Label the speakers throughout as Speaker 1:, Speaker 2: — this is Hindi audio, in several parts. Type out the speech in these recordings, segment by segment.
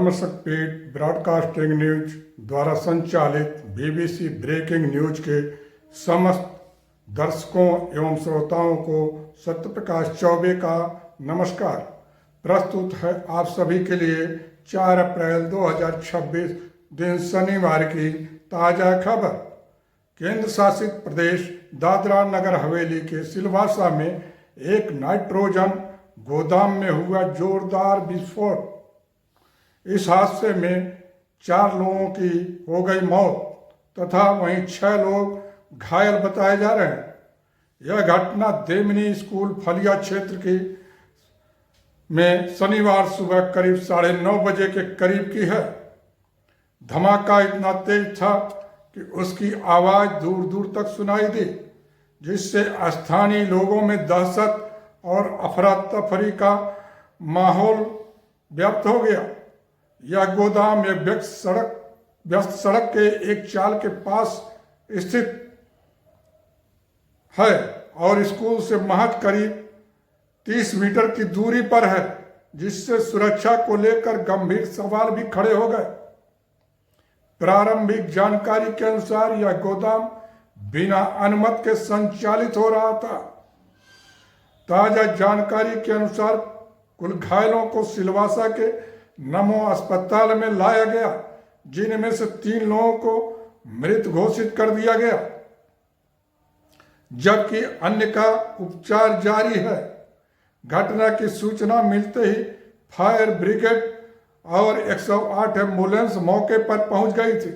Speaker 1: धर्मशक्ति ब्रॉडकास्टिंग न्यूज द्वारा संचालित बीबीसी ब्रेकिंग न्यूज के समस्त दर्शकों एवं श्रोताओं को सत्यप्रकाश चौबे का नमस्कार। प्रस्तुत है आप सभी के लिए 4 अप्रैल 2026 दिन शनिवार की ताज़ा खबर। केंद्र शासित प्रदेश दादरा नगर हवेली के सिलवासा में एक नाइट्रोजन गोदाम में हुआ जोरदार विस्फोट। इस हादसे में 4 लोगों की हो गई मौत तथा वहीं 6 लोग घायल बताए जा रहे हैं। यह घटना देमनी स्कूल फलिया क्षेत्र की में शनिवार सुबह करीब 9:30 बजे के करीब की है। धमाका इतना तेज था कि उसकी आवाज़ दूर दूर तक सुनाई दी, जिससे स्थानीय लोगों में दहशत और अफरा तफरी का माहौल व्याप्त हो गया। यह गोदाम एक व्यस्त सड़क के एक चाल के पास स्थित है और स्कूल से महज करीब 30 मीटर की दूरी पर है, जिससे सुरक्षा को लेकर गंभीर सवाल भी खड़े हो गए। प्रारंभिक जानकारी के अनुसार यह गोदाम बिना अनुमति के संचालित हो रहा था। ताजा जानकारी के अनुसार कुल घायलों को सिलवासा के नमो अस्पताल में लाया गया, जिनमें से 3 लोगों को मृत घोषित कर दिया गया, जबकि अन्य का उपचार जारी है। घटना की सूचना मिलते ही फायर ब्रिगेड और 108 एम्बुलेंस मौके पर पहुंच गई थी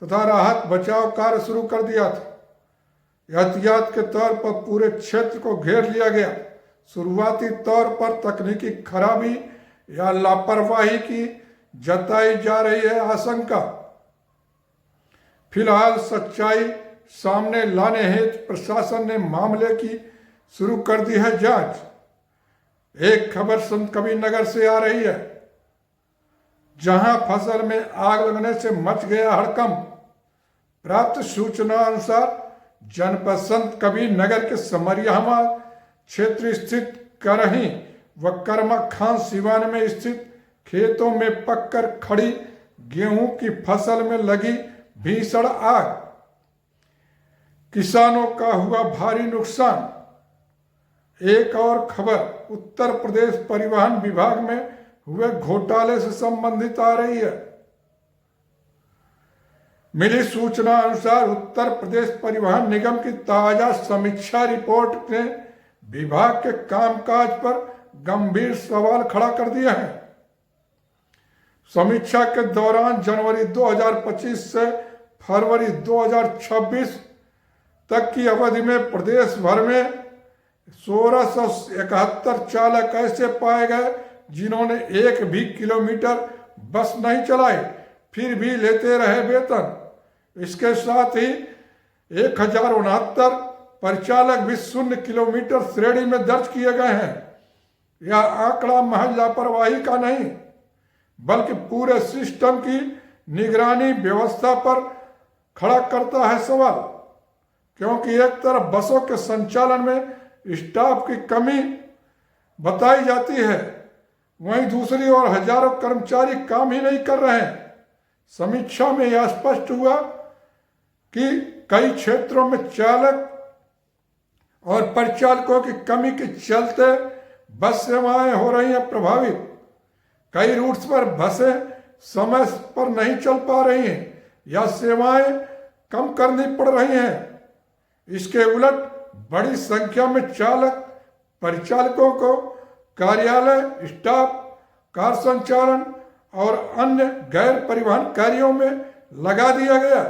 Speaker 1: तथा राहत बचाव कार्य शुरू कर दिया था। एहतियात के तौर पर पूरे क्षेत्र को घेर लिया गया। शुरुआती तौर पर तकनीकी खराबी या लापरवाही की जताई जा रही है आशंका। फिलहाल सच्चाई सामने लाने हेतु प्रशासन ने मामले की शुरू कर दी है जांच। एक खबर संत कबीर नगर से आ रही है, जहां फसल में आग लगने से मच गया हड़कंप। प्राप्त सूचना अनुसार जनपद संत कबीर नगर के समरियामा क्षेत्र स्थित करही व कर्मा खान सिवान में स्थित खेतों में पककर खड़ी गेहूं की फसल में लगी भीषण आग। किसानों का हुआ भारी नुकसान। एक और खबर उत्तर प्रदेश परिवहन विभाग में हुए घोटाले से संबंधित आ रही है। मिली सूचना अनुसार उत्तर प्रदेश परिवहन निगम की ताजा समीक्षा रिपोर्ट ने विभाग के कामकाज पर गंभीर सवाल खड़ा कर दिया है। समीक्षा के दौरान जनवरी 2025 से फरवरी 2026 तक की अवधि में प्रदेश भर में 1671 चालक ऐसे पाए गए जिन्होंने 1 भी किलोमीटर बस नहीं चलाई, फिर भी लेते रहे वेतन। इसके साथ ही 1069 परिचालक भी 0 किलोमीटर श्रेणी में दर्ज किए गए हैं। यह आंकड़ा महज लापरवाही का नहीं, बल्कि पूरे सिस्टम की निगरानी व्यवस्था पर खड़ा करता है सवाल। क्योंकि एक तरफ बसों के संचालन में स्टाफ की कमी बताई जाती है, वहीं दूसरी ओर हजारों कर्मचारी काम ही नहीं कर रहे हैं। समीक्षा में यह स्पष्ट हुआ कि कई क्षेत्रों में चालक और परिचालकों की कमी के चलते बस सेवाएं हो रही हैं प्रभावित। कई रूट्स पर बसें समय पर नहीं चल पा रही हैं या सेवाएं कम करनी पड़ रही हैं। इसके उलट बड़ी संख्या में चालक परिचालकों को कार्यालय स्टाफ, कार संचालन और अन्य गैर परिवहन कार्यों में लगा दिया गया,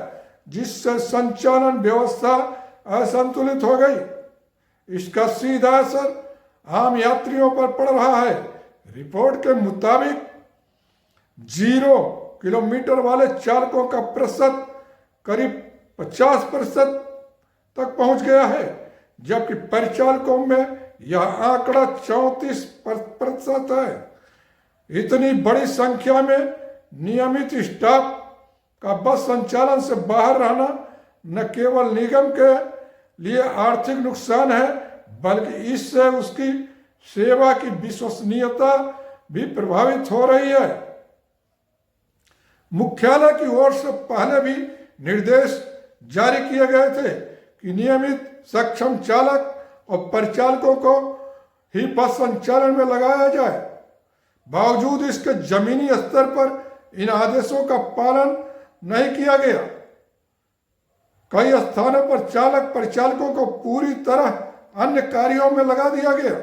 Speaker 1: जिससे संचालन व्यवस्था असंतुलित हो गई। इसका सीधा असर आम यात्रियों पर पड़ रहा है। रिपोर्ट के मुताबिक 0 किलोमीटर वाले चालकों का प्रतिशत करीब 50% तक पहुंच गया है, जबकि परिचालकों में यह आंकड़ा 34% है। इतनी बड़ी संख्या में नियमित स्टाफ का बस संचालन से बाहर रहना न केवल निगम के लिए आर्थिक नुकसान है, बल्कि इससे उसकी सेवा की विश्वसनीयता भी प्रभावित हो रही है। मुख्यालय की ओर से पहले भी निर्देश जारी किए गए थे कि नियमित सक्षम चालक और परिचालकों को ही बस संचालन में लगाया जाए। बावजूद इसके जमीनी स्तर पर इन आदेशों का पालन नहीं किया गया। कई स्थानों पर चालक परिचालकों को पूरी तरह अन्य कार्यों में लगा दिया गया,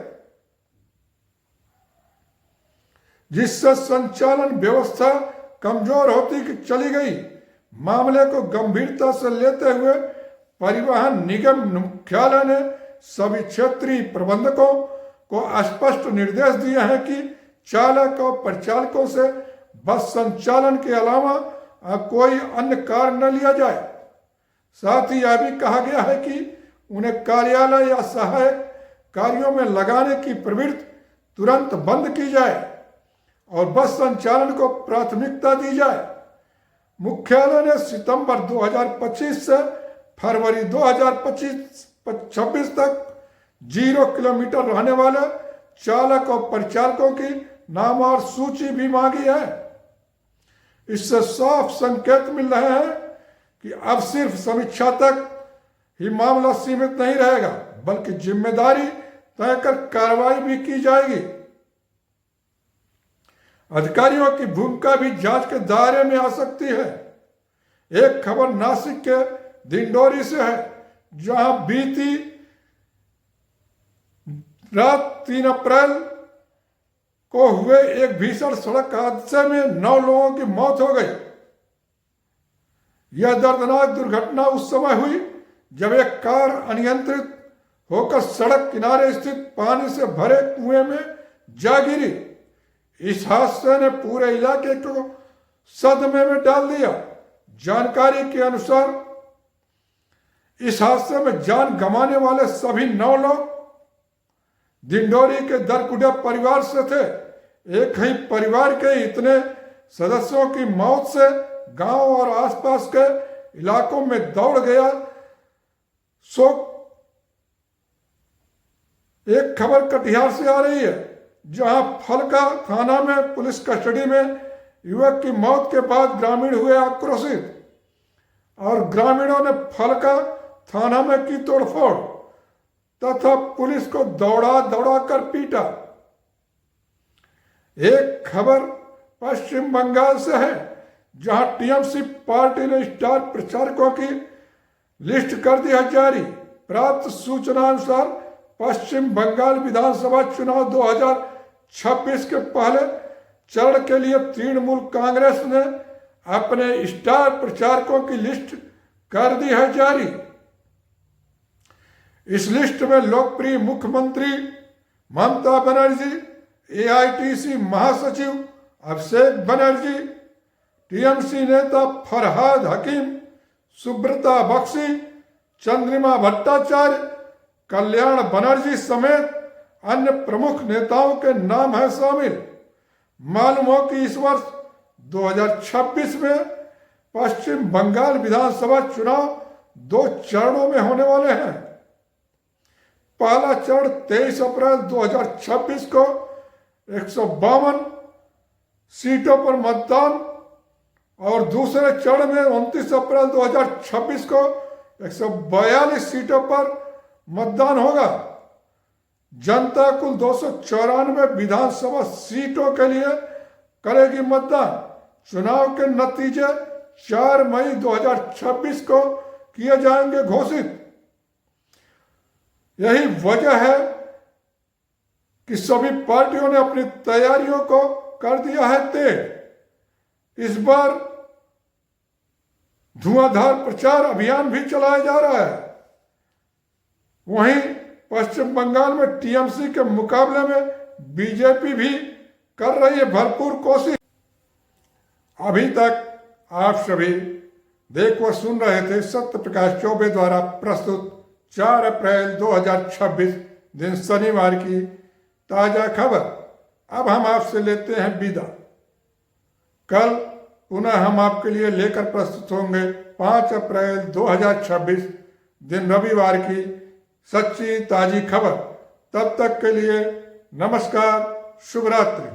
Speaker 1: जिससे संचालन व्यवस्था कमजोर होती चली गई। मामले को गंभीरता से लेते हुए परिवहन निगम मुख्यालय ने सभी क्षेत्रीय प्रबंधकों को स्पष्ट निर्देश दिए हैं कि चालक और परिचालकों से बस संचालन के अलावा कोई अन्य कार्य न लिया जाए। साथ ही यह भी कहा गया है कि उन्हें कार्यालय या सहायक कार्यों में लगाने की प्रवृत्ति तुरंत बंद की जाए और बस संचालन को प्राथमिकता दी जाए। मुख्यालय ने सितंबर 2025 से फरवरी 2026 तक 0 किलोमीटर रहने वाले चालक और परिचालकों की नामवार सूची भी मांगी है। इससे साफ संकेत मिल रहे हैं कि अब सिर्फ समीक्षा तक ही मामला सीमित नहीं रहेगा, बल्कि जिम्मेदारी तय कर कार्रवाई भी की जाएगी। अधिकारियों की भूमिका भी जांच के दायरे में आ सकती है। एक खबर नासिक के दिंडोरी से है, जहां बीती रात 3 अप्रैल को हुए एक भीषण सड़क हादसे में 9 लोगों की मौत हो गई। यह दर्दनाक दुर्घटना उस समय हुई जब एक कार अनियंत्रित होकर सड़क किनारे स्थित पानी से भरे कुएं में जा गिरी। इस हादसे ने पूरे इलाके को सदमे में डाल दिया। जानकारी के अनुसार इस हादसे में जान गंवाने वाले सभी 9 लोग दिंडोरी के दरकुडा परिवार से थे। एक ही परिवार के इतने सदस्यों की मौत से गांव और आसपास के इलाकों में दौड़ गया शोक। एक खबर कटिहार से आ रही है, जहां फलका थाना में पुलिस कस्टडी में युवक की मौत के बाद ग्रामीण हुए आक्रोशित और ग्रामीणों ने फलका थाना में की तोड़फोड़ तथा पुलिस को दौड़ा दौड़ा कर पीटा। एक खबर पश्चिम बंगाल से है, जहां टीएमसी पार्टी ने स्टार प्रचारकों की लिस्ट कर दी है जारी। प्राप्त सूचना अनुसार पश्चिम बंगाल विधानसभा चुनाव 2026 के पहले चरण के लिए तृणमूल कांग्रेस ने अपने स्टार प्रचारकों की लिस्ट कर दी है जारी। इस लिस्ट में लोकप्रिय मुख्यमंत्री ममता बनर्जी, एआईटीसी महासचिव अभिषेक बनर्जी, टीएमसी नेता फरहाद हकीम, सुब्रता बख्शी, चंद्रिमा भट्टाचार्य, कल्याण बनर्जी समेत अन्य प्रमुख नेताओं के नाम है शामिल। मालूम हो कि इस वर्ष 2026 में पश्चिम बंगाल विधानसभा चुनाव 2 चरणों में होने वाले हैं। पहला चरण 23 अप्रैल 2026 को 152 सीटों पर मतदान और दूसरे चरण में 29 अप्रैल 2026 को 142 सीटों पर मतदान होगा। जनता कुल 294 विधानसभा सीटों के लिए करेगी मतदान। चुनाव के नतीजे 4 मई 2026 को किए जाएंगे घोषित। यही वजह है कि सभी पार्टियों ने अपनी तैयारियों को कर दिया है तेज। इस बार धुआंधार प्रचार अभियान भी चलाया जा रहा है। वहीं पश्चिम बंगाल में टीएमसी के मुकाबले में बीजेपी भी कर रही है भरपूर कोशिश। अभी तक आप सभी देख व सुन रहे थे सत्य प्रकाश चौबे द्वारा प्रस्तुत 4 अप्रैल 2026 दिन शनिवार की ताजा खबर। अब हम आपसे लेते हैं विदा। कल पुनः हम आपके लिए लेकर प्रस्तुत होंगे 5 अप्रैल 2026 दिन रविवार की सच्ची ताजी खबर। तब तक के लिए नमस्कार, शुभ रात्रि।